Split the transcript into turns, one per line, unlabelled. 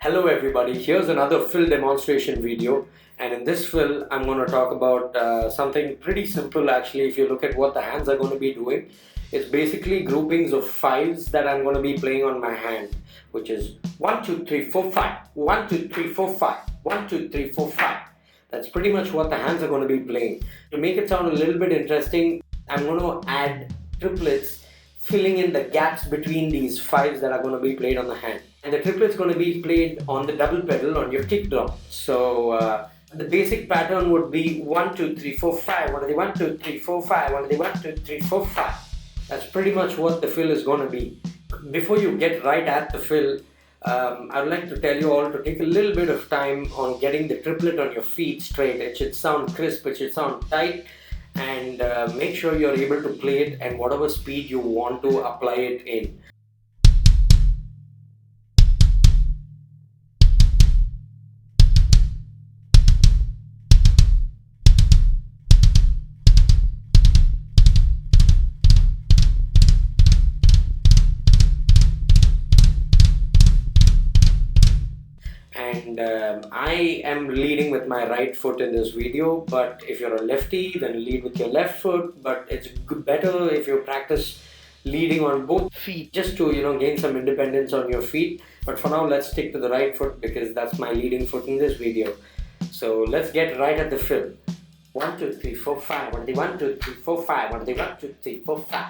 Hello everybody, here's another fill demonstration video, and in this fill I'm going to talk about something pretty simple actually. If you look at what the hands are going to be doing, it's basically groupings of fives that I'm going to be playing on my hand, which is 1 2 3 4 5 1 2 3 4 5 1 2 3 4 5. That's pretty much what the hands are going to be playing. To make it sound a little bit interesting, I'm going to add triplets filling in the gaps between these fives that are going to be played on the hand. And the triplet is going to be played on the double pedal on your kick drum. So the basic pattern would be 1 2 3 4 5 1 2 1 2 3 4 5 1 2 1 2 3 4 5. That's pretty much what the fill is going to be. Before you get right at the fill, I would like to tell you all to take a little bit of time on getting the triplet on your feet straight. It should sound crisp, it should sound tight, and make sure you're able to play it at whatever speed you want to apply it in. And I am leading with my right foot in this video, but if you're a lefty, then lead with your left foot. But it's better if you practice leading on both feet, just to gain some independence on your feet. But for now, let's stick to the right foot because that's my leading foot in this video. So let's get right at the fill. 1 2 3 4 5 1 2 1 2 3 4 5 1 2 1 2 3 4 5.